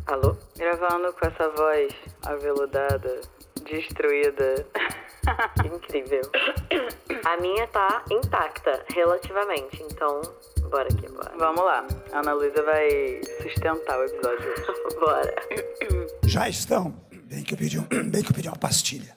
Alô? Gravando com essa voz aveludada, destruída. Incrível. A minha tá intacta, relativamente, então bora aqui, bora. Vamos lá, a Ana Luísa vai sustentar o episódio hoje. Bora. Já estão. Bem que eu pedi uma pastilha.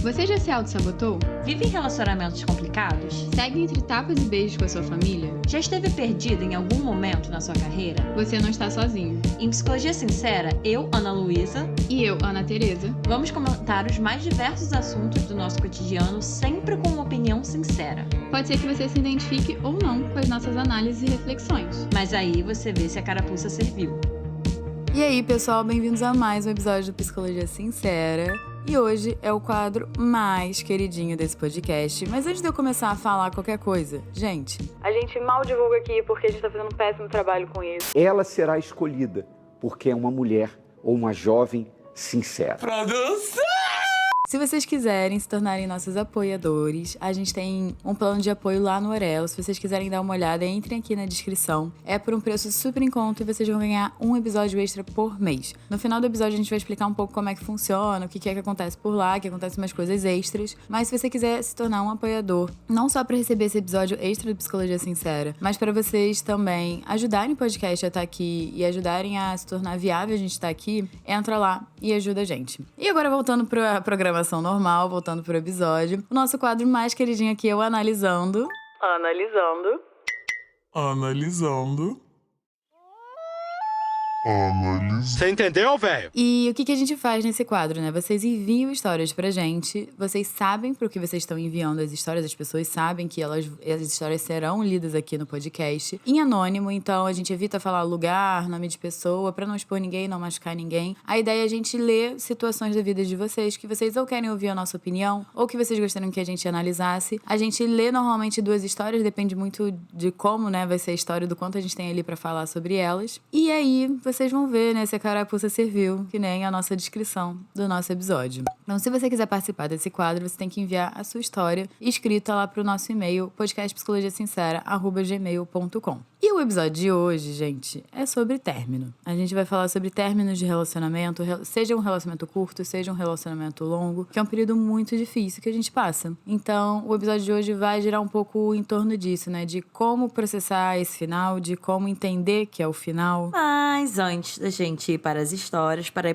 Você já se auto-sabotou? Vive em relacionamentos complicados? Segue entre tapas e beijos com a sua família? Já esteve perdido em algum momento na sua carreira? Você não está sozinho. Em Psicologia Sincera, eu, Ana Luísa, E eu, Ana Tereza, vamos comentar os mais diversos assuntos do nosso cotidiano, sempre com uma opinião sincera. pode ser que você se identifique ou não com as nossas análises e reflexões. Mas aí você vê se a carapuça serviu. E aí, pessoal, bem-vindos a mais um episódio do Psicologia Sincera. E hoje é o quadro mais queridinho desse podcast. Mas antes de eu começar a falar qualquer coisa, gente, A gente mal divulga aqui porque a gente tá fazendo um péssimo trabalho com isso. Ela será escolhida porque é uma mulher ou uma jovem sincera. se vocês quiserem se tornarem nossos apoiadores, a gente tem um plano de apoio lá no Orelo. Se vocês quiserem dar uma olhada, entrem aqui na descrição. É por um preço super em conta e vocês vão ganhar um episódio extra por mês. No final do episódio a gente vai explicar um pouco como é que funciona, o que é que acontece por lá, que acontece umas coisas extras. Mas se você quiser se tornar um apoiador, não só para receber esse episódio extra do Psicologia Sincera, mas para vocês também ajudarem o podcast a estar aqui e ajudarem a se tornar viável a gente estar aqui, entra lá e ajuda a gente. E agora voltando pra programação normal, voltando pro episódio, o nosso quadro mais queridinho aqui é o Analisando. Analisando. Você entendeu, velho? E o que a gente faz nesse quadro, né? Vocês enviam histórias pra gente, vocês sabem pro que vocês estão enviando as histórias, as pessoas sabem que as histórias serão lidas aqui no podcast em anônimo, então a gente evita falar lugar, nome de pessoa, pra não expor ninguém, não machucar ninguém. A ideia é a gente ler situações da vida de vocês, que vocês ou querem ouvir a nossa opinião, ou que vocês gostariam que a gente analisasse. A gente lê normalmente 2 histórias, depende muito de como, né, vai ser a história, do quanto a gente tem ali pra falar sobre elas. E aí, vocês vão ver, né, se a carapuça serviu, que nem a nossa descrição do nosso episódio. Então, se você quiser participar desse quadro, você tem que enviar a sua história escrita lá pro nosso e-mail, podcastpsicologiasincera@gmail.com. E o episódio de hoje, gente, é sobre término. A gente vai falar sobre términos de relacionamento, seja um relacionamento curto, seja um relacionamento longo, que é um período muito difícil que a gente passa. Então, o episódio de hoje vai girar um pouco em torno disso, né? De como processar esse final, de como entender que é o final. Mas antes da gente ir para as histórias, para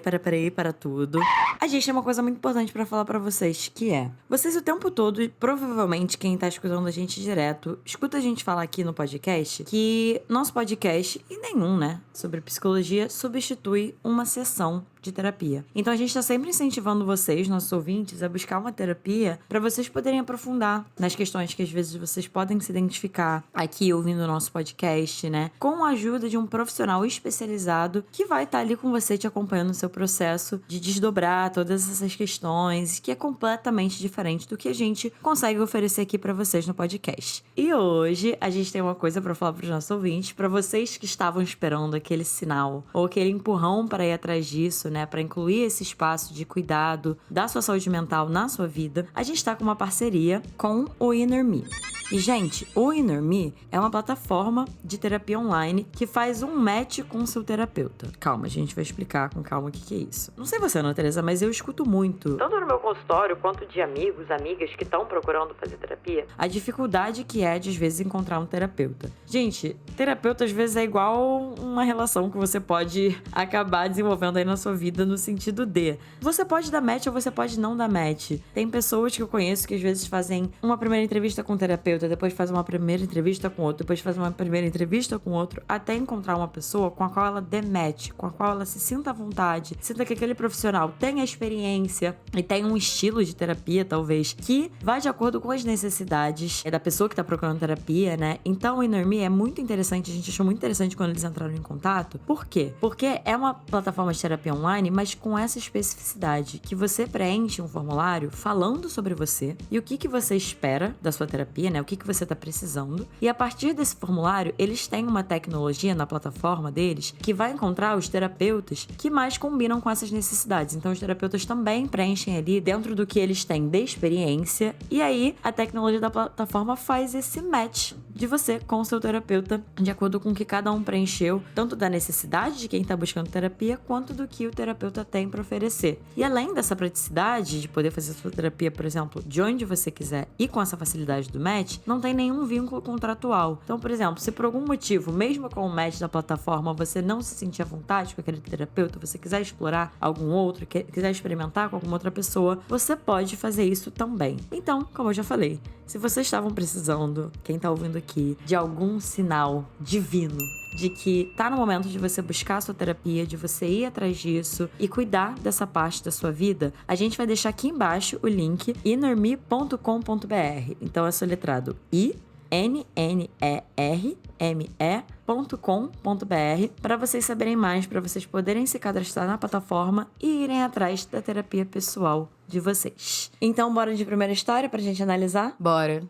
tudo, a gente tem uma coisa muito importante pra falar pra vocês, que é: vocês o tempo todo, e provavelmente quem tá escutando a gente direto, escuta a gente falar aqui no podcast que nosso podcast, e nenhum, né, sobre psicologia, substitui uma sessão de terapia. Então a gente tá sempre incentivando vocês, nossos ouvintes, a buscar uma terapia pra vocês poderem aprofundar nas questões que às vezes vocês podem se identificar aqui ouvindo o nosso podcast, né? Com a ajuda de um profissional especializado que vai estar ali com você te acompanhando no seu processo de desdobrar todas essas questões, que é completamente diferente do que a gente consegue oferecer aqui pra vocês no podcast. E hoje a gente tem uma coisa pra falar pros nossos ouvintes, pra vocês que estavam esperando aquele sinal ou aquele empurrão pra ir atrás disso, né, para incluir esse espaço de cuidado da sua saúde mental na sua vida. A gente tá com uma parceria com o Inner Me. E, gente, o Inner Me é uma plataforma de terapia online que faz um match com o seu terapeuta. Calma, a gente vai explicar com calma o que é isso. Não sei você, Ana Tereza, mas eu escuto muito, Tanto no meu consultório quanto de amigos, amigas que estão procurando fazer terapia. a dificuldade que é de, às vezes, encontrar um terapeuta. Gente, terapeuta, às vezes, é igual uma relação que você pode acabar desenvolvendo aí na sua vida, no sentido de você pode dar match ou você pode não dar match. Tem pessoas que eu conheço que, às vezes, fazem uma primeira entrevista com um terapeuta, depois fazem uma primeira entrevista com outro, depois fazem uma primeira entrevista com outro, até encontrar uma pessoa com a qual ela dê match, com a qual ela se sinta à vontade, sinta que aquele profissional tem a experiência e tem um estilo de terapia, talvez, que vai de acordo com as necessidades da pessoa que tá procurando terapia, né? Então, o Inner Me é muito interessante, a gente achou muito interessante quando eles entraram em contato. Por quê? Porque é uma plataforma de terapia online, mas com essa especificidade, que você preenche um formulário falando sobre você e o que você espera da sua terapia, né? O que você tá precisando. E a partir desse formulário, eles têm uma tecnologia na plataforma deles que vai encontrar os terapeutas que mais combinam com essas necessidades. Então, os terapeutas também preenchem ali dentro do que eles têm de experiência. E aí, a tecnologia da plataforma faz esse match de você com o seu terapeuta, de acordo com o que cada um preencheu, tanto da necessidade de quem tá buscando terapia, quanto do que o terapeuta tem para oferecer. E além dessa praticidade de poder fazer sua terapia, por exemplo, de onde você quiser e com essa facilidade do match, não tem nenhum vínculo contratual. Então, por exemplo, se por algum motivo, mesmo com o match da plataforma, você não se sentir à vontade com aquele terapeuta, você quiser explorar algum outro, quiser experimentar com alguma outra pessoa, você pode fazer isso também. Então, como eu já falei, se vocês estavam precisando, quem tá ouvindo aqui, de algum sinal divino de que tá no momento de você buscar a sua terapia, de você ir atrás disso e cuidar dessa parte da sua vida, a gente vai deixar aqui embaixo o link innerme.com.br. Então é soletrado innerme.com.br para vocês saberem mais, para vocês poderem se cadastrar na plataforma e irem atrás da terapia pessoal de vocês. Então bora de primeira história pra gente analisar? Bora.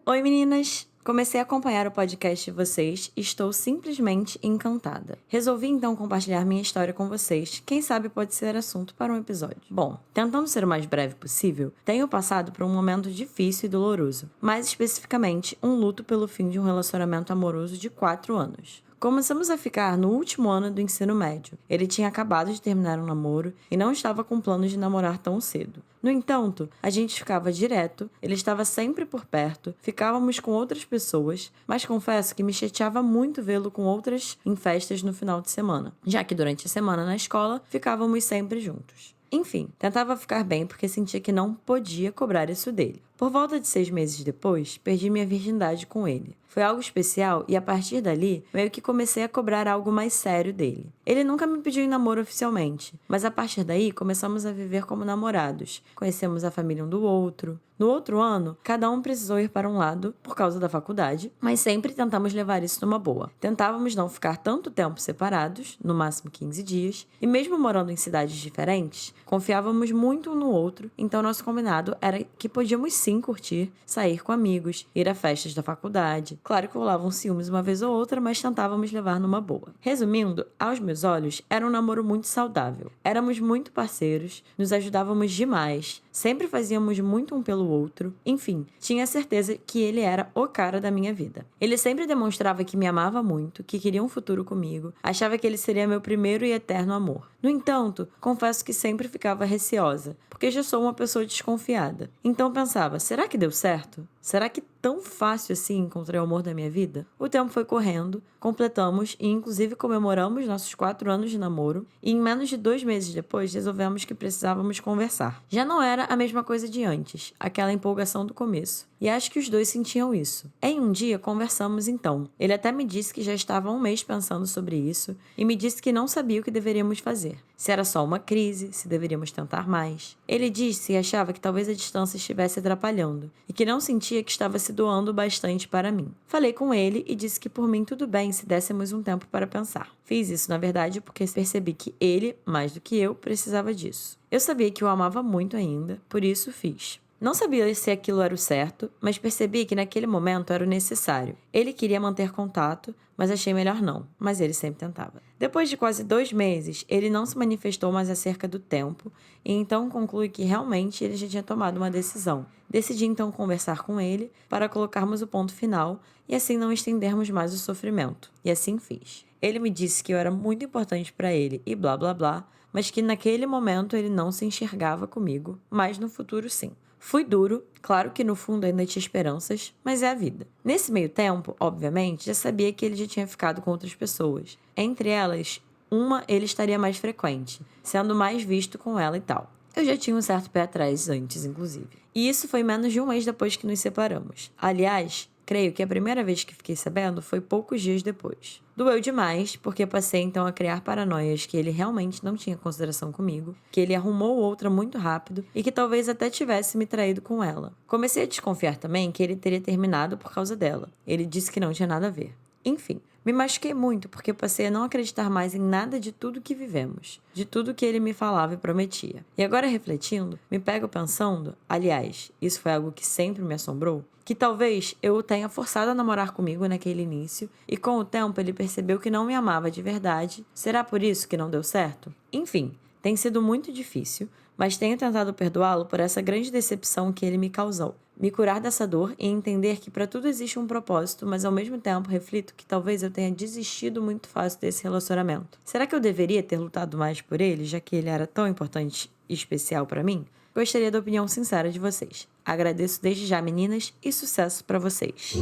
Oi meninas! Comecei a acompanhar o podcast de vocês e estou simplesmente encantada. Resolvi então compartilhar minha história com vocês, quem sabe pode ser assunto para um episódio. Bom, tentando ser o mais breve possível, tenho passado por um momento difícil e doloroso, mais especificamente um luto pelo fim de um relacionamento amoroso de 4 anos. Começamos a ficar no último ano do ensino médio. Ele tinha acabado de terminar um namoro e não estava com planos de namorar tão cedo. No entanto, a gente ficava direto, ele estava sempre por perto, ficávamos com outras pessoas, mas confesso que me chateava muito vê-lo com outras em festas no final de semana, já que durante a semana na escola ficávamos sempre juntos. Enfim, tentava ficar bem porque sentia que não podia cobrar isso dele. Por volta de 6 meses depois, perdi minha virgindade com ele. Foi algo especial e a partir dali, meio que comecei a cobrar algo mais sério dele. Ele nunca me pediu em namoro oficialmente, mas a partir daí começamos a viver como namorados. Conhecemos a família um do outro. No outro ano, cada um precisou ir para um lado por causa da faculdade, mas sempre tentamos levar isso numa boa. Tentávamos não ficar tanto tempo separados, no máximo 15 dias, e mesmo morando em cidades diferentes, confiávamos muito um no outro, então nosso combinado era que podíamos sim curtir, sair com amigos, ir a festas da faculdade. Claro que rolavam ciúmes uma vez ou outra, mas tentávamos levar numa boa. Resumindo, aos meus olhos, era um namoro muito saudável. Éramos muito parceiros, nos ajudávamos demais, sempre fazíamos muito um pelo outro. Enfim, tinha certeza que ele era o cara da minha vida. Ele sempre demonstrava que me amava muito, que queria um futuro comigo, achava que ele seria meu primeiro e eterno amor. No entanto, confesso que sempre ficava receosa, porque já sou uma pessoa desconfiada. Então pensava, será que deu certo? Será que tão fácil assim encontrei o amor da minha vida? O tempo foi correndo, completamos e inclusive comemoramos nossos 4 anos de namoro e em menos de 2 meses depois resolvemos que precisávamos conversar. Já não era a mesma coisa de antes, aquela empolgação do começo. E acho que os dois sentiam isso. Em um dia conversamos então. Ele até me disse que já estava há 1 mês pensando sobre isso e me disse que não sabia o que deveríamos fazer. Se era só uma crise, se deveríamos tentar mais. Ele disse que achava que talvez a distância estivesse atrapalhando e que não sentia que estava se doando bastante para mim. Falei com ele e disse que por mim tudo bem se dessemos um tempo para pensar. Fiz isso, na verdade, porque percebi que ele, mais do que eu, precisava disso. Eu sabia que o amava muito ainda, por isso fiz. Não sabia se aquilo era o certo, mas percebi que naquele momento era o necessário. Ele queria manter contato, mas achei melhor não, mas ele sempre tentava. Depois de quase 2 meses, ele não se manifestou mais acerca do tempo, e então conclui que realmente ele já tinha tomado uma decisão. Decidi então conversar com ele para colocarmos o ponto final e assim não estendermos mais o sofrimento. E assim fiz. Ele me disse que eu era muito importante para ele e blá blá blá, mas que naquele momento ele não se enxergava comigo, mas no futuro sim. Fui duro, claro que no fundo ainda tinha esperanças, mas é a vida. Nesse meio tempo, obviamente, já sabia que ele já tinha ficado com outras pessoas. Entre elas, uma ele estaria mais frequente, sendo mais visto com ela e tal. Eu já tinha um certo pé atrás antes, inclusive. E isso foi menos de 1 mês depois que nos separamos. Aliás, creio que a primeira vez que fiquei sabendo foi poucos dias depois. Doeu demais, porque passei então a criar paranoias que ele realmente não tinha consideração comigo, que ele arrumou outra muito rápido e que talvez até tivesse me traído com ela. Comecei a desconfiar também que ele teria terminado por causa dela. Ele disse que não tinha nada a ver. Enfim, me machuquei muito porque passei a não acreditar mais em nada de tudo que vivemos, de tudo que ele me falava e prometia. E agora refletindo, me pego pensando, aliás, isso foi algo que sempre me assombrou, que talvez eu o tenha forçado a namorar comigo naquele início e com o tempo ele percebeu que não me amava de verdade. Será por isso que não deu certo? Enfim, tem sido muito difícil, mas tenho tentado perdoá-lo por essa grande decepção que ele me causou. Me curar dessa dor e entender que para tudo existe um propósito, mas ao mesmo tempo reflito que talvez eu tenha desistido muito fácil desse relacionamento. Será que eu deveria ter lutado mais por ele, já que ele era tão importante e especial para mim? Gostaria da opinião sincera de vocês. Agradeço desde já, meninas, e sucesso para vocês.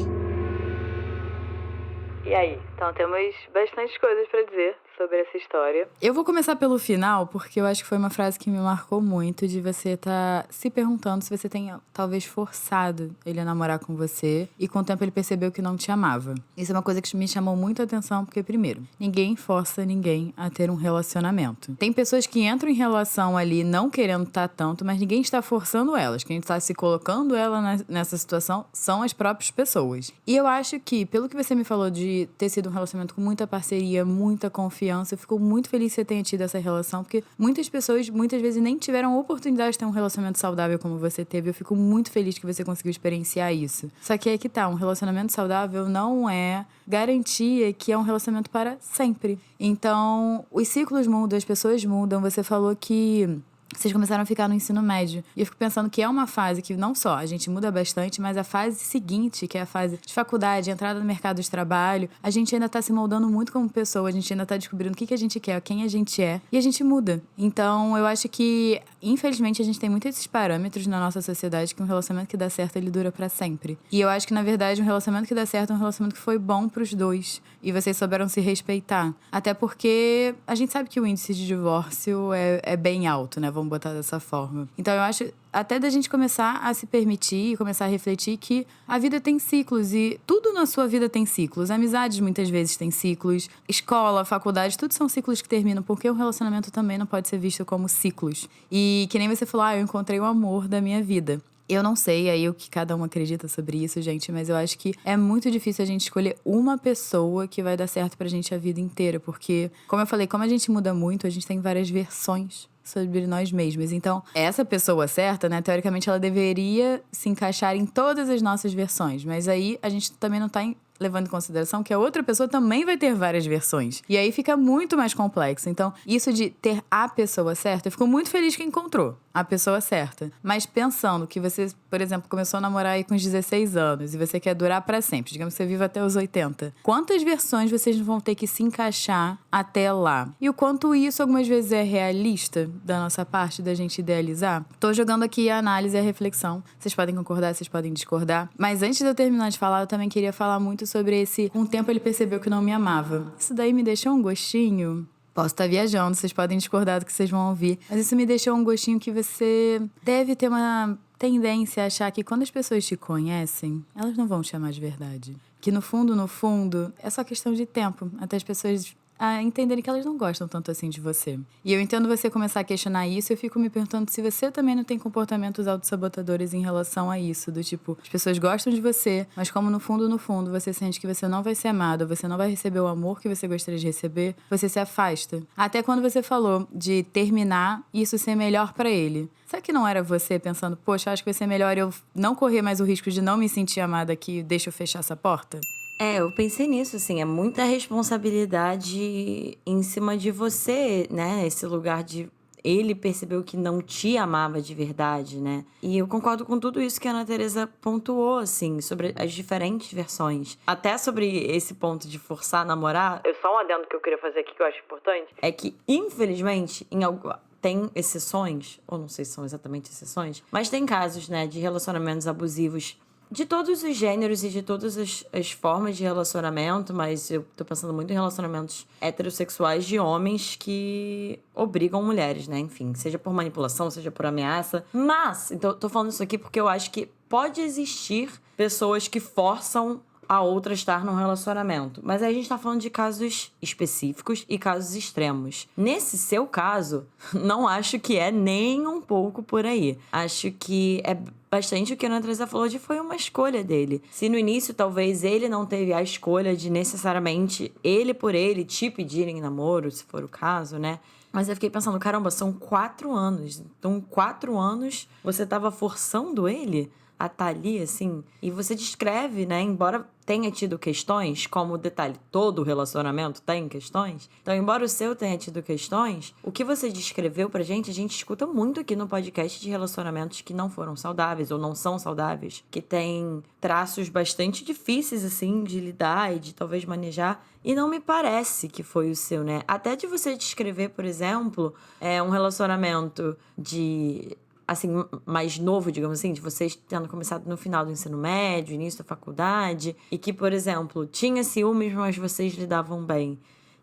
E aí? Então temos bastante coisas pra dizer sobre essa história. Eu vou começar pelo final, porque eu acho que foi uma frase que me marcou muito, de você estar se perguntando se você tenha, talvez, forçado ele a namorar com você e com o tempo ele percebeu que não te amava. Isso é uma coisa que me chamou muito a atenção, porque, primeiro, ninguém força ninguém a ter um relacionamento. Tem pessoas que entram em relação ali não querendo estar tanto, mas ninguém está forçando elas. Quem está se colocando ela nessa situação são as próprias pessoas. E eu acho que, pelo que você me falou de ter sido um relacionamento com muita parceria, muita confiança, eu fico muito feliz que você tenha tido essa relação, porque muitas pessoas, muitas vezes, nem tiveram a oportunidade de ter um relacionamento saudável como você teve. Eu fico muito feliz que você conseguiu experienciar isso. Só que aí que tá, um relacionamento saudável não é garantia que é um relacionamento para sempre. Então, os ciclos mudam, as pessoas mudam. Você falou que vocês começaram a ficar no ensino médio. E eu fico pensando que é uma fase que não só a gente muda bastante, mas a fase seguinte, que é a fase de faculdade, entrada no mercado de trabalho, a gente ainda tá se moldando muito como pessoa, a gente ainda tá descobrindo o que a gente quer, quem a gente é, e a gente muda. Então, eu acho que, infelizmente, a gente tem muito esses parâmetros na nossa sociedade que um relacionamento que dá certo, ele dura pra sempre. E eu acho que, na verdade, um relacionamento que dá certo é um relacionamento que foi bom pros dois. E vocês souberam se respeitar. Até porque a gente sabe que o índice de divórcio é bem alto, né? Vamos botar dessa forma. Então, eu acho até da gente começar a se permitir e começar a refletir que a vida tem ciclos e tudo na sua vida tem ciclos. Amizades muitas vezes têm ciclos, escola, faculdade, tudo são ciclos que terminam, porque um relacionamento também não pode ser visto como ciclos. E que nem você falou, eu encontrei o amor da minha vida. Eu não sei aí o que cada um acredita sobre isso, gente, mas eu acho que é muito difícil a gente escolher uma pessoa que vai dar certo pra gente a vida inteira, porque, como eu falei, como a gente muda muito, a gente tem várias versões sobre nós mesmos. Então, essa pessoa certa, né, teoricamente ela deveria se encaixar em todas as nossas versões, mas aí a gente também não tá levando em consideração que a outra pessoa também vai ter várias versões. E aí fica muito mais complexo. Então, isso de ter a pessoa certa, eu fico muito feliz que encontrou a pessoa certa. Mas pensando que você, por exemplo, começou a namorar aí com uns 16 anos e você quer durar pra sempre, digamos que você viva até os 80. Quantas versões vocês vão ter que se encaixar até lá? E o quanto isso algumas vezes é realista da nossa parte, da gente idealizar? Tô jogando aqui a análise e a reflexão. Vocês podem concordar, vocês podem discordar. Mas antes de eu terminar de falar, eu também queria falar muito sobre esse... Com o tempo ele percebeu que não me amava. Isso daí me deixou um gostinho... Posso estar viajando, vocês podem discordar do que vocês vão ouvir. Mas isso me deixou um gostinho que você deve ter uma tendência a achar que quando as pessoas te conhecem, elas não vão te amar de verdade. Que no fundo, é só questão de tempo. Até as pessoas a entenderem que elas não gostam tanto assim de você. E eu entendo você começar a questionar isso, eu fico me perguntando se você também não tem comportamentos autossabotadores em relação a isso, do tipo, as pessoas gostam de você, mas como no fundo, você sente que você não vai ser amado, você não vai receber o amor que você gostaria de receber, você se afasta. Até quando você falou de terminar e isso ser melhor pra ele. Será que não era você pensando, poxa, acho que vai ser melhor eu não correr mais o risco de não me sentir amada aqui, deixa eu fechar essa porta? Eu pensei nisso, assim, é muita responsabilidade em cima de você, né? Esse lugar de ele percebeu que não te amava de verdade, né? E eu concordo com tudo isso que a Ana Teresa pontuou, assim, sobre as diferentes versões. Até sobre esse ponto de forçar a namorar. Só um adendo que eu queria fazer aqui que eu acho importante. É que, infelizmente, tem exceções, ou não sei se são exatamente exceções, mas tem casos, né, de relacionamentos abusivos de todos os gêneros e de todas as formas de relacionamento, mas eu tô pensando muito em relacionamentos heterossexuais de homens que obrigam mulheres, né? Enfim, seja por manipulação, seja por ameaça. Mas, então, tô falando isso aqui porque eu acho que pode existir pessoas que forçam a outra estar num relacionamento. Mas aí a gente tá falando de casos específicos e casos extremos. Nesse seu caso, não acho que é nem um pouco por aí. Acho que é bastante o que a Ana Teresa falou de foi uma escolha dele. Se no início talvez ele não teve a escolha de necessariamente ele por ele te pedirem namoro, se for o caso, né? Mas eu fiquei pensando, caramba, são 4 anos. Então, 4 anos você tava forçando ele a tá ali, assim, e você descreve, né, embora tenha tido questões, como detalhe, todo relacionamento tem questões, então embora o seu tenha tido questões, o que você descreveu pra gente, a gente escuta muito aqui no podcast de relacionamentos que não foram saudáveis ou não são saudáveis, que tem traços bastante difíceis, assim, de lidar e de talvez manejar, e não me parece que foi o seu, né? Até de você descrever, por exemplo, um relacionamento de... assim, mais novo, digamos assim, de vocês tendo começado no final do ensino médio, início da faculdade, e que, por exemplo, tinha ciúmes, mas vocês lidavam bem.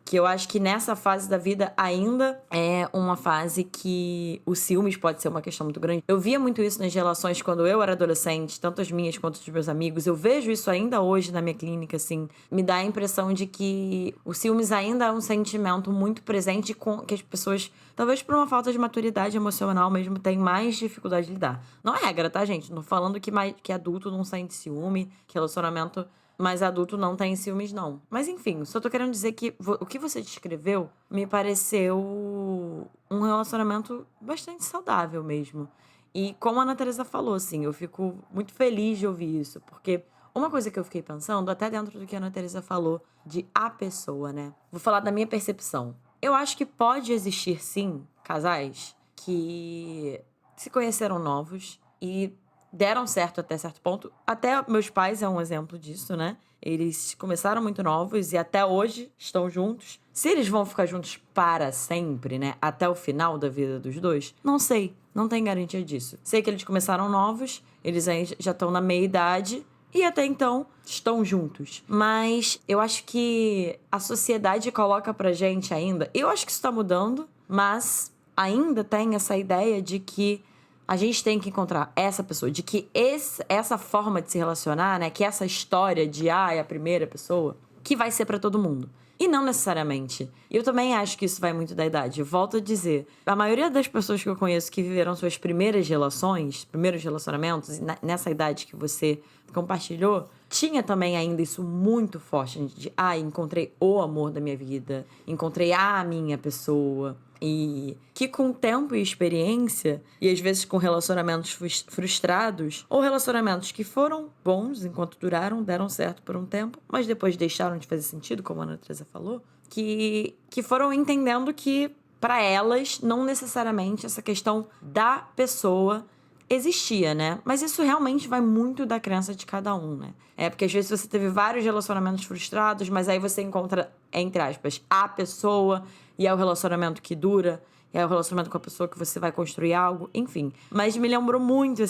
Que eu acho que nessa fase da vida ainda é uma fase que o ciúmes pode ser uma questão muito grande. Eu via muito isso nas relações quando eu era adolescente, tanto as minhas quanto dos meus amigos. Eu vejo isso ainda hoje na minha clínica, assim. Me dá a impressão de que o ciúmes ainda é um sentimento muito presente com que as pessoas, talvez por uma falta de maturidade emocional mesmo, têm mais dificuldade de lidar. Não é regra, tá, gente? Não tô falando que adulto não sente ciúme, que relacionamento... mas adulto não tem ciúmes, não. Mas enfim, só tô querendo dizer que o que você descreveu me pareceu um relacionamento bastante saudável mesmo. E como a Ana Teresa falou, assim, eu fico muito feliz de ouvir isso. Porque uma coisa que eu fiquei pensando, até dentro do que a Ana Teresa falou, de a pessoa, né? Vou falar da minha percepção. Eu acho que pode existir, sim, casais que se conheceram novos e... deram certo até certo ponto. Até meus pais é um exemplo disso, né? Eles começaram muito novos e até hoje estão juntos. Se eles vão ficar juntos para sempre, né? Até o final da vida dos dois, não sei. Não tem garantia disso. Sei que eles começaram novos, eles aí já estão na meia-idade e até então estão juntos. Mas eu acho que a sociedade coloca pra gente ainda... eu acho que isso tá mudando, mas ainda tem essa ideia de que a gente tem que encontrar essa pessoa, de que essa forma de se relacionar, né, que essa história de é a primeira pessoa, que vai ser pra todo mundo. E não necessariamente. Eu também acho que isso vai muito da idade. Eu volto a dizer, a maioria das pessoas que eu conheço que viveram suas primeiras relações, primeiros relacionamentos, nessa idade que você compartilhou, tinha também ainda isso muito forte, de encontrei o amor da minha vida, encontrei a minha pessoa. E que com tempo e experiência, e às vezes com relacionamentos frustrados, ou relacionamentos que foram bons enquanto duraram, deram certo por um tempo, mas depois deixaram de fazer sentido, como a Ana Teresa falou, que foram entendendo que, para elas, não necessariamente essa questão da pessoa existia, né? Mas isso realmente vai muito da crença de cada um, né? Porque às vezes você teve vários relacionamentos frustrados, mas aí você encontra, entre aspas, a pessoa, e é o relacionamento que dura, é o relacionamento com a pessoa que você vai construir algo, enfim. Mas me lembrou muito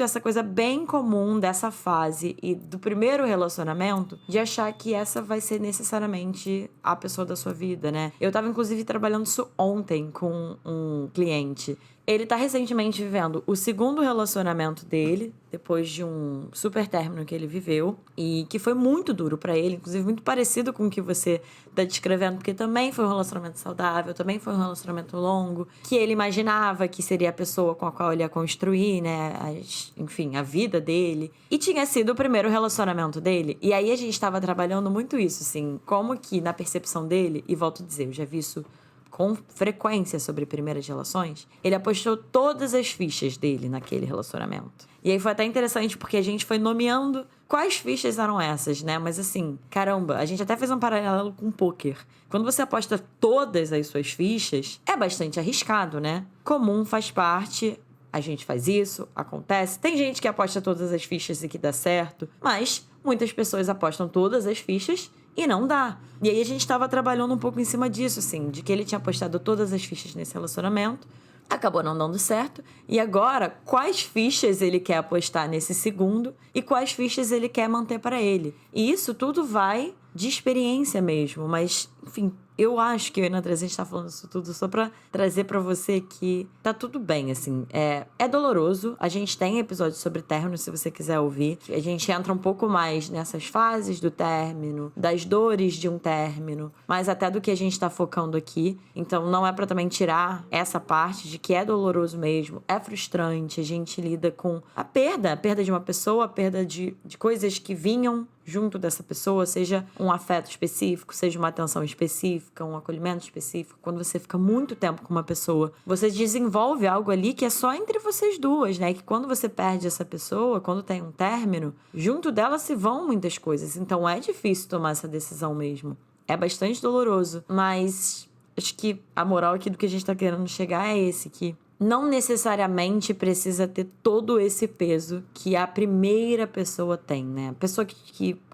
essa coisa bem comum dessa fase e do primeiro relacionamento, de achar que essa vai ser necessariamente a pessoa da sua vida, né? Eu tava, inclusive, trabalhando isso ontem com um cliente. Ele tá recentemente vivendo o segundo relacionamento dele, depois de um super término que ele viveu, e que foi muito duro pra ele, inclusive muito parecido com o que você tá descrevendo, porque também foi um relacionamento saudável, também foi um relacionamento longo, que ele imaginava que seria a pessoa com a qual ele ia construir, né, enfim, a vida dele. E tinha sido o primeiro relacionamento dele, e aí a gente tava trabalhando muito isso, assim, como que na percepção dele, e volto a dizer, eu já vi isso com frequência sobre primeiras relações, ele apostou todas as fichas dele naquele relacionamento. E aí foi até interessante porque a gente foi nomeando quais fichas eram essas, né? Mas assim, caramba, a gente até fez um paralelo com o pôquer. Quando você aposta todas as suas fichas, é bastante arriscado, né? Comum, faz parte, a gente faz isso, acontece. Tem gente que aposta todas as fichas e que dá certo, mas muitas pessoas apostam todas as fichas e não dá. E aí a gente tava trabalhando um pouco em cima disso, assim, de que ele tinha apostado todas as fichas nesse relacionamento, acabou não dando certo, e agora, quais fichas ele quer apostar nesse segundo e quais fichas ele quer manter para ele. E isso tudo vai de experiência mesmo, mas, enfim, eu acho que eu e a Ana Teresa, a gente tá falando isso tudo só pra trazer pra você que tá tudo bem, assim. É doloroso. A gente tem episódios sobre término, se você quiser ouvir. A gente entra um pouco mais nessas fases do término, das dores de um término, mas até do que a gente tá focando aqui. Então, não é pra também tirar essa parte de que é doloroso mesmo, é frustrante. A gente lida com a perda de uma pessoa, a perda de coisas que vinham junto dessa pessoa, seja um afeto específico, seja uma atenção específica, um acolhimento específico, quando você fica muito tempo com uma pessoa, você desenvolve algo ali que é só entre vocês duas, né? Que quando você perde essa pessoa, quando tem um término, junto dela se vão muitas coisas. Então é difícil tomar essa decisão mesmo. É bastante doloroso, mas acho que a moral aqui do que a gente tá querendo chegar é esse, que não necessariamente precisa ter todo esse peso que a primeira pessoa tem, né? A pessoa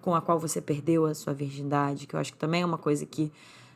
com a qual você perdeu a sua virgindade, que eu acho que também é uma coisa que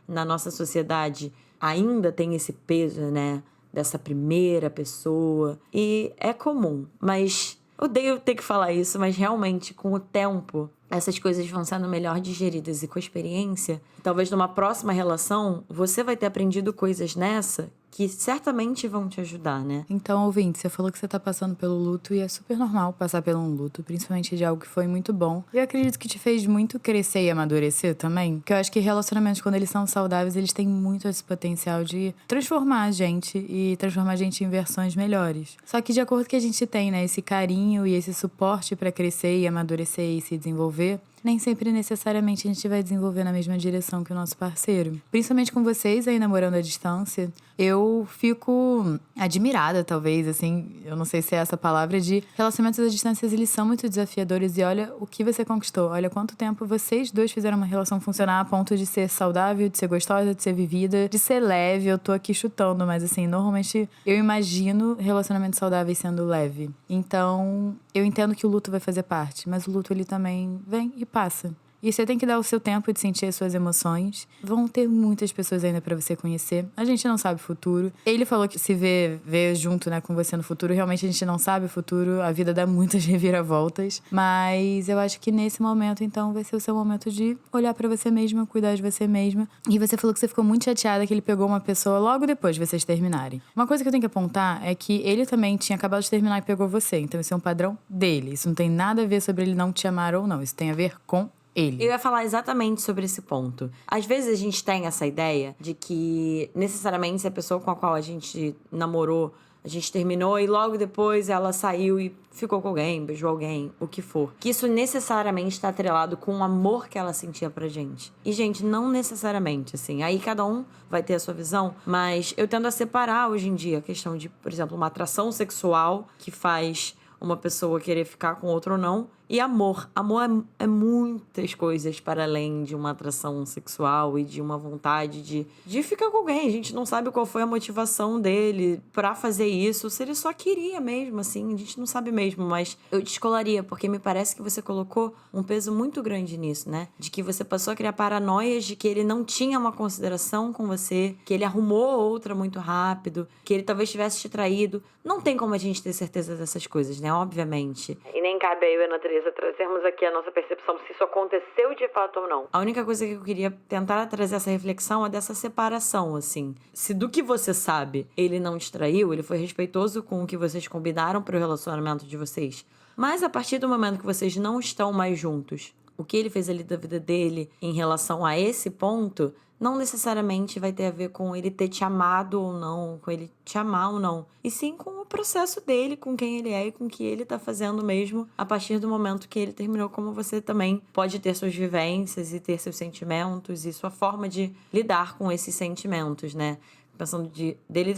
na nossa sociedade ainda tem esse peso, né? Dessa primeira pessoa. E é comum, mas odeio ter que falar isso, mas realmente com o tempo essas coisas vão sendo melhor digeridas e com a experiência, talvez numa próxima relação, você vai ter aprendido coisas nessa que certamente vão te ajudar, né? Então, ouvinte, você falou que você tá passando pelo luto e é super normal passar pelo um luto, principalmente de algo que foi muito bom. E eu acredito que te fez muito crescer e amadurecer também, porque eu acho que relacionamentos, quando eles são saudáveis, eles têm muito esse potencial de transformar a gente e transformar a gente em versões melhores. Só que de acordo com que a gente tem, né, esse carinho e esse suporte pra crescer e amadurecer e se desenvolver, nem sempre necessariamente a gente vai desenvolver na mesma direção que o nosso parceiro. Principalmente com vocês aí namorando à distância, eu fico admirada, talvez, assim, eu não sei se é essa palavra, de relacionamentos à distância, eles são muito desafiadores e olha o que você conquistou, olha quanto tempo vocês dois fizeram uma relação funcionar a ponto de ser saudável, de ser gostosa, de ser vivida, de ser leve. Eu tô aqui chutando, mas assim, normalmente eu imagino relacionamentos saudáveis sendo leve. Então, eu entendo que o luto vai fazer parte, mas o luto ele também vem e passa. E você tem que dar o seu tempo de sentir as suas emoções. Vão ter muitas pessoas ainda pra você conhecer. A gente não sabe o futuro. Ele falou que se vê junto, né, com você no futuro. Realmente a gente não sabe o futuro. A vida dá muitas reviravoltas. Mas eu acho que nesse momento, então, vai ser o seu momento de olhar pra você mesma, cuidar de você mesma. E você falou que você ficou muito chateada que ele pegou uma pessoa logo depois de vocês terminarem. Uma coisa que eu tenho que apontar é que ele também tinha acabado de terminar e pegou você. Então esse é um padrão dele. Isso não tem nada a ver sobre ele não te amar ou não. Isso tem a ver com ele. Eu ia falar exatamente sobre esse ponto. Às vezes a gente tem essa ideia de que necessariamente se a pessoa com a qual a gente namorou, a gente terminou e logo depois ela saiu e ficou com alguém, beijou alguém, o que for. Que isso necessariamente está atrelado com o amor que ela sentia pra gente. E, gente, não necessariamente, assim. Aí cada um vai ter a sua visão, mas eu tendo a separar hoje em dia a questão de, por exemplo, uma atração sexual que faz uma pessoa querer ficar com outra ou não. E amor. Amor é muitas coisas para além de uma atração sexual e de uma vontade de ficar com alguém. A gente não sabe qual foi a motivação dele pra fazer isso. Se ele só queria mesmo, assim, a gente não sabe mesmo. Mas eu descolaria, porque me parece que você colocou um peso muito grande nisso, né? De que você passou a criar paranoias de que ele não tinha uma consideração com você, que ele arrumou outra muito rápido, que ele talvez tivesse te traído. Não tem como a gente ter certeza dessas coisas, né? Obviamente. E nem cabe aí, Ana Teresa, trazermos aqui a nossa percepção se isso aconteceu de fato ou não. A única coisa que eu queria tentar trazer essa reflexão é dessa separação, assim. Se do que você sabe, ele não te traiu, ele foi respeitoso com o que vocês combinaram pro relacionamento de vocês. Mas a partir do momento que vocês não estão mais juntos, o que ele fez ali da vida dele em relação a esse ponto, não necessariamente vai ter a ver com ele ter te amado ou não, com ele te amar ou não. E sim com o processo dele, com quem ele é e com o que ele tá fazendo mesmo a partir do momento que ele terminou, como você também pode ter suas vivências e ter seus sentimentos e sua forma de lidar com esses sentimentos, né? Pensando dele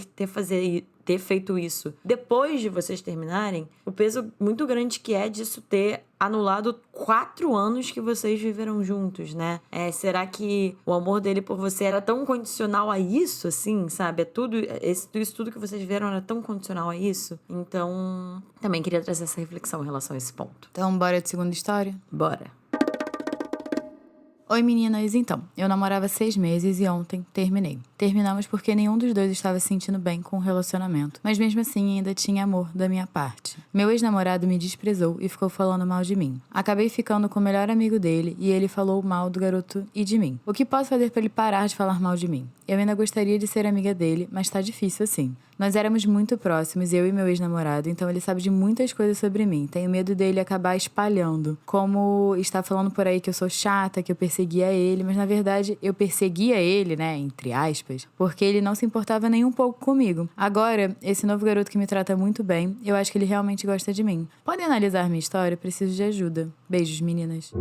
ter feito isso depois de vocês terminarem, o peso muito grande que é disso ter anulado 4 anos que vocês viveram juntos, né? Será que o amor dele por você era tão condicional a isso, assim, sabe? Isso tudo que vocês viveram era tão condicional a isso? Então, também queria trazer essa reflexão em relação a esse ponto. Então, bora de segunda história? Bora. Oi meninas, então, eu namorava 6 meses e ontem terminei. Terminamos porque nenhum dos dois estava se sentindo bem com o relacionamento, mas mesmo assim ainda tinha amor da minha parte. Meu ex-namorado me desprezou e ficou falando mal de mim. Acabei ficando com o melhor amigo dele e ele falou mal do garoto e de mim. O que posso fazer para ele parar de falar mal de mim? Eu ainda gostaria de ser amiga dele, mas tá difícil assim. Nós éramos muito próximos, eu e meu ex-namorado, então ele sabe de muitas coisas sobre mim. Tenho medo dele acabar espalhando. Como está falando por aí que eu sou chata, que eu perseguia ele, mas na verdade eu perseguia ele, né, entre aspas, porque ele não se importava nem um pouco comigo. Agora, esse novo garoto que me trata muito bem, eu acho que ele realmente gosta de mim. Podem analisar minha história? Preciso de ajuda. Beijos, meninas.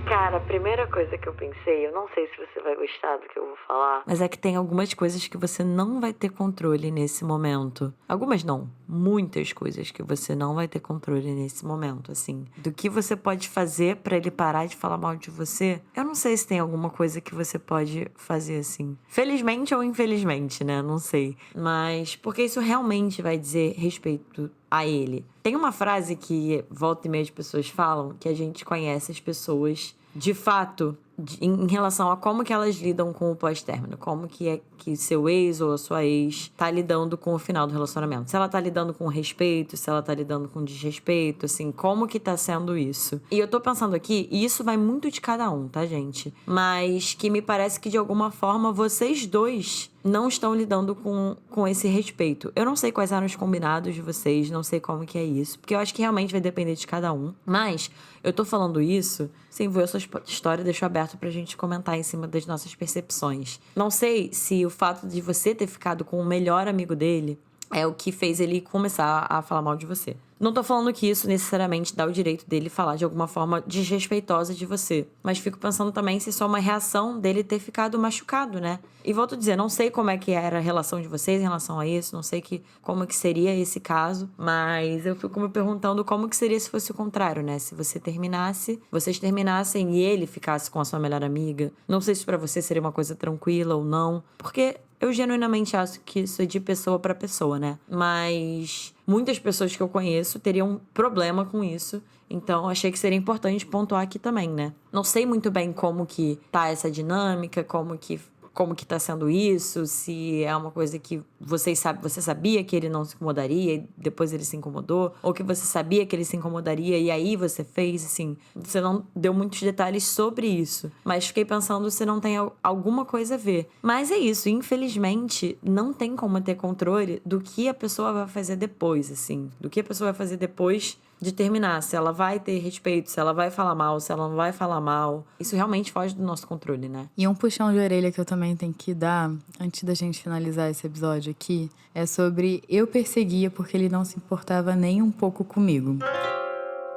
Cara, a primeira coisa que eu pensei, eu não sei se você vai gostar do que eu vou falar. Mas é que tem algumas coisas que você não vai ter controle nesse momento. Algumas não, muitas coisas que você não vai ter controle nesse momento, assim. Do que você pode fazer pra ele parar de falar mal de você, eu não sei se tem alguma coisa que você pode fazer, assim. Felizmente ou infelizmente, né? Não sei. Mas porque isso realmente vai dizer respeito a ele. Tem uma frase que volta e meia as pessoas falam, que a gente conhece as pessoas de fato em relação a como que elas lidam com o pós-término, como que é que seu ex ou a sua ex tá lidando com o final do relacionamento. Se ela tá lidando com respeito, se ela tá lidando com desrespeito, assim, como que tá sendo isso. E eu tô pensando aqui, e isso vai muito de cada um, tá, gente? Mas que me parece que de alguma forma vocês dois não estão lidando com esse respeito. Eu não sei quais eram os combinados de vocês, não sei como que é isso, porque eu acho que realmente vai depender de cada um. Mas eu tô falando isso, sem ver a sua história, deixo aberto pra gente comentar em cima das nossas percepções. Não sei se o fato de você ter ficado com o melhor amigo dele é o que fez ele começar a falar mal de você. Não tô falando que isso necessariamente dá o direito dele falar de alguma forma desrespeitosa de você. Mas fico pensando também se só uma reação dele ter ficado machucado, né? E volto a dizer, não sei como é que era a relação de vocês em relação a isso. Não sei como é que seria esse caso. Mas eu fico me perguntando como que seria se fosse o contrário, né? Se você terminasse, vocês terminassem e ele ficasse com a sua melhor amiga. Não sei se pra você seria uma coisa tranquila ou não. Porque eu genuinamente acho que isso é de pessoa pra pessoa, né? Mas muitas pessoas que eu conheço teriam problema com isso. Então, achei que seria importante pontuar aqui também, né? Não sei muito bem como que tá essa dinâmica, como que tá sendo isso, se é uma coisa que você sabia que ele não se incomodaria e depois ele se incomodou, ou que você sabia que ele se incomodaria e aí você fez, assim, você não deu muitos detalhes sobre isso, mas fiquei pensando se não tem alguma coisa a ver. Mas é isso, infelizmente, não tem como ter controle do que a pessoa vai fazer depois, assim, do que a pessoa vai fazer depois de terminar, se ela vai ter respeito, se ela vai falar mal, se ela não vai falar mal. Isso realmente foge do nosso controle, né? E um puxão de orelha que eu também tenho que dar, antes da gente finalizar esse episódio aqui, é sobre eu perseguia porque ele não se importava nem um pouco comigo.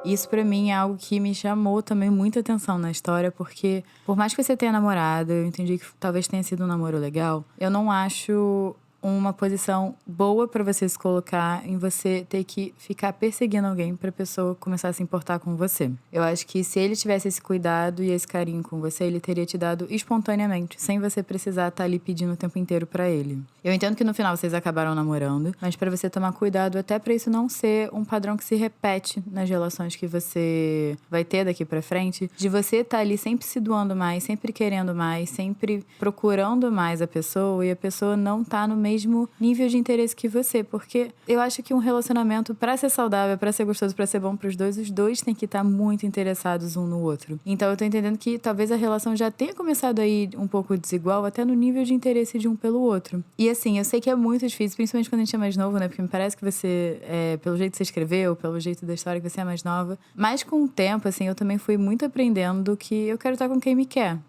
Isso pra mim é algo que me chamou também muita atenção na história, porque por mais que você tenha namorado, eu entendi que talvez tenha sido um namoro legal, eu não acho uma posição boa pra você se colocar em você ter que ficar perseguindo alguém pra pessoa começar a se importar com você. Eu acho que se ele tivesse esse cuidado e esse carinho com você, ele teria te dado espontaneamente, sem você precisar estar ali pedindo o tempo inteiro pra ele. Eu entendo que no final vocês acabaram namorando, mas pra você tomar cuidado até pra isso não ser um padrão que se repete nas relações que você vai ter daqui pra frente, de você estar ali sempre se doando mais, sempre querendo mais, sempre procurando mais a pessoa e a pessoa não tá no mesmo nível de interesse que você, porque eu acho que um relacionamento, pra ser saudável, pra ser gostoso, pra ser bom pros dois, os dois têm que estar muito interessados um no outro. Então eu tô entendendo que talvez a relação já tenha começado a ir um pouco desigual, até no nível de interesse de um pelo outro. E assim, eu sei que é muito difícil, principalmente quando a gente é mais novo, né? Porque me parece que você, pelo jeito que você escreveu, pelo jeito da história, que você é mais nova. Mas com o tempo, assim, eu também fui muito aprendendo que eu quero estar com quem me quer.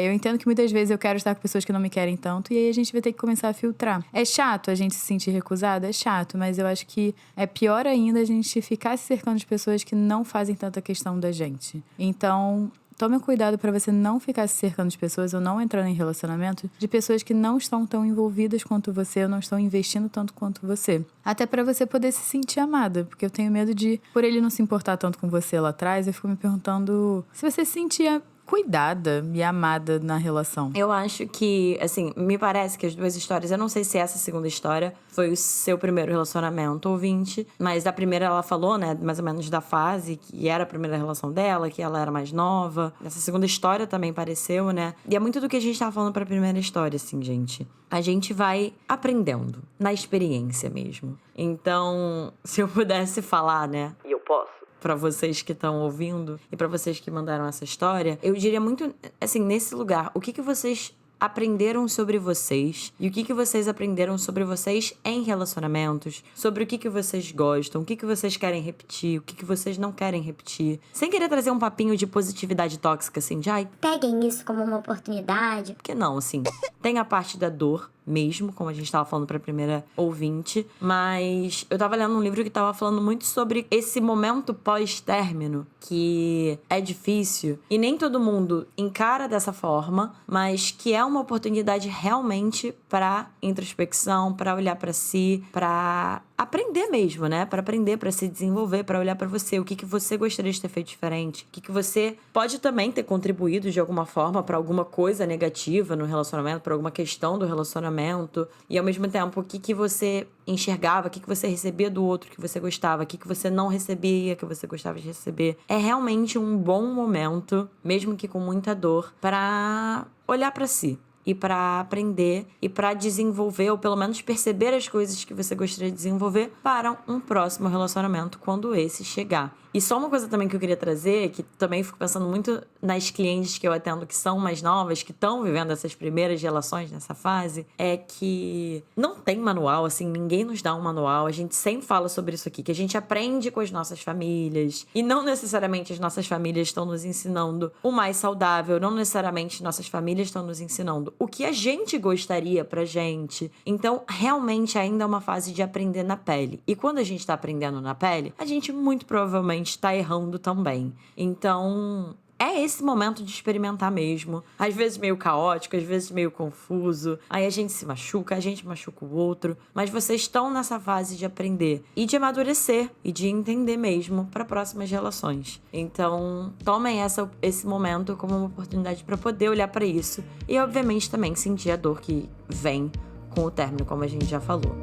Eu entendo que muitas vezes eu quero estar com pessoas que não me querem tanto, e aí a gente vai ter que começar a filtrar. É chato a gente se sentir recusado? É chato, mas eu acho que é pior ainda a gente ficar se cercando de pessoas que não fazem tanta questão da gente. Então, tome cuidado para você não ficar se cercando de pessoas ou não entrando em relacionamento de pessoas que não estão tão envolvidas quanto você ou não estão investindo tanto quanto você. Até para você poder se sentir amada, porque eu tenho medo de, por ele não se importar tanto com você lá atrás, eu fico me perguntando se você se sentia cuidada e amada na relação. Eu acho que, assim, me parece que as duas histórias... Eu não sei se essa segunda história foi o seu primeiro relacionamento, ouvinte. Mas da primeira ela falou, né, mais ou menos da fase, que era a primeira relação dela, que ela era mais nova. Essa segunda história também pareceu, né? E é muito do que a gente tava falando pra primeira história, assim, gente. A gente vai aprendendo, na experiência mesmo. Então, se eu pudesse falar, né? E eu posso? Pra vocês que estão ouvindo e pra vocês que mandaram essa história, eu diria muito, assim, nesse lugar, o que vocês aprenderam sobre vocês e o que vocês aprenderam sobre vocês em relacionamentos, sobre o que vocês gostam, o que vocês querem repetir, o que vocês não querem repetir, sem querer trazer um papinho de positividade tóxica, assim, de ai, peguem isso como uma oportunidade. porque não, assim, tem a parte da dor, mesmo, como a gente tava falando pra primeira ouvinte. Mas eu tava lendo um livro que tava falando muito sobre esse momento pós-término, que é difícil. E nem todo mundo encara dessa forma, mas que é uma oportunidade realmente pra introspecção, pra olhar pra si, pra aprender mesmo, né? Pra aprender, pra se desenvolver, pra olhar pra você. O que você gostaria de ter feito diferente? O que você pode também ter contribuído de alguma forma pra alguma coisa negativa no relacionamento, pra alguma questão do relacionamento. E ao mesmo tempo, o que você enxergava, o que você recebia do outro que você gostava, o que você não recebia, que você gostava de receber. É realmente um bom momento, mesmo que com muita dor, pra olhar pra si. E pra aprender e pra desenvolver, ou pelo menos perceber as coisas que você gostaria de desenvolver para um próximo relacionamento quando esse chegar. E só uma coisa também que eu queria trazer, que também fico pensando muito nas clientes que eu atendo que são mais novas, que estão vivendo essas primeiras relações nessa fase, é que não tem manual, assim, ninguém nos dá um manual. A gente sempre fala sobre isso aqui, que a gente aprende com as nossas famílias. E não necessariamente as nossas famílias estão nos ensinando o mais saudável, não necessariamente nossas famílias estão nos ensinando o que a gente gostaria pra gente. Então, realmente ainda é uma fase de aprender na pele. E quando a gente tá aprendendo na pele, a gente muito provavelmente tá errando também. Então, é esse momento de experimentar mesmo. Às vezes meio caótico, às vezes meio confuso. Aí a gente se machuca, a gente machuca o outro. Mas vocês estão nessa fase de aprender e de amadurecer e de entender mesmo para próximas relações. Então, tomem esse momento como uma oportunidade para poder olhar para isso. E, obviamente, também sentir a dor que vem com o término, como a gente já falou.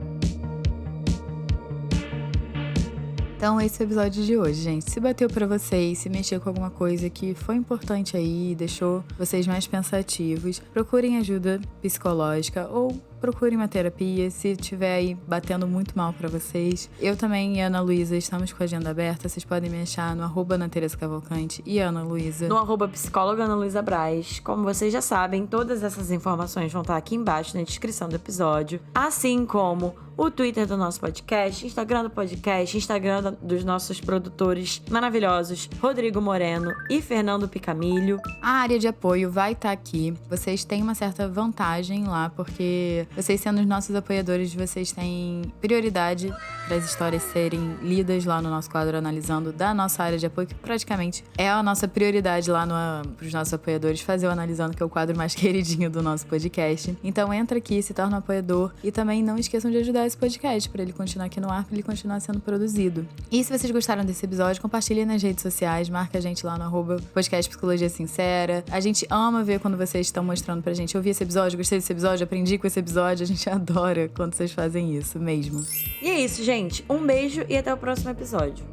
Então, esse é o episódio de hoje, gente. Se bateu pra vocês, se mexeu com alguma coisa que foi importante aí, deixou vocês mais pensativos, procurem ajuda psicológica ou procurem uma terapia, se estiver aí batendo muito mal pra vocês. Eu também e a Ana Luísa estamos com a agenda aberta. Vocês podem me achar no @AnaTeresaCavalcante e Ana Luísa no @psicóloga Ana Luísa Braz. Como vocês já sabem, todas essas informações vão estar aqui embaixo na descrição do episódio. Assim como o Twitter do nosso podcast, Instagram do podcast, Instagram dos nossos produtores maravilhosos, Rodrigo Moreno e Fernando Picamilho. A área de apoio vai estar aqui. Vocês têm uma certa vantagem lá, porque vocês sendo os nossos apoiadores, vocês têm prioridade para as histórias serem lidas lá no nosso quadro Analisando da nossa área de apoio, que praticamente é a nossa prioridade lá para os nossos apoiadores, fazer o Analisando, que é o quadro mais queridinho do nosso podcast. Então entra aqui, se torna um apoiador e também não esqueçam de ajudar esse podcast para ele continuar aqui no ar, para ele continuar sendo produzido. E se vocês gostaram desse episódio, compartilhem nas redes sociais, marca a gente lá no @podcast Psicologia Sincera. A gente ama ver quando vocês estão mostrando pra gente: eu vi esse episódio, gostei desse episódio, aprendi com esse episódio. A gente adora quando vocês fazem isso mesmo. E é isso, gente. Um beijo e até o próximo episódio.